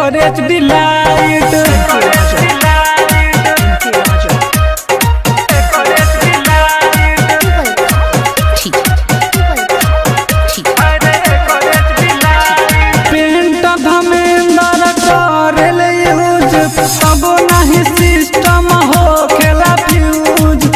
H D light. Paint Dharmendra करेल use तब नहीं सिस्टम हो खेला फ्यूज।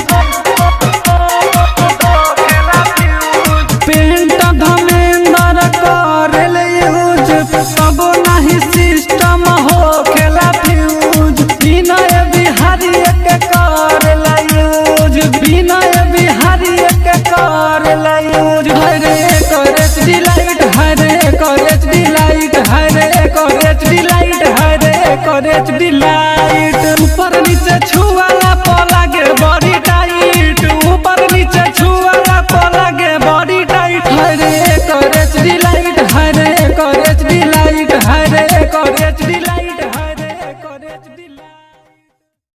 पेंट धमेंद्र करेल यूज तब नहीं सिस्टम हो खेला फ्यूज। विनय बिहारी के करेल यूज, विनय बिहारी के करेल यूज। हरे एच डी लाइट, हरे एच डी लाइट, हरे एच डी लाइट, हरे एच डी लाइट।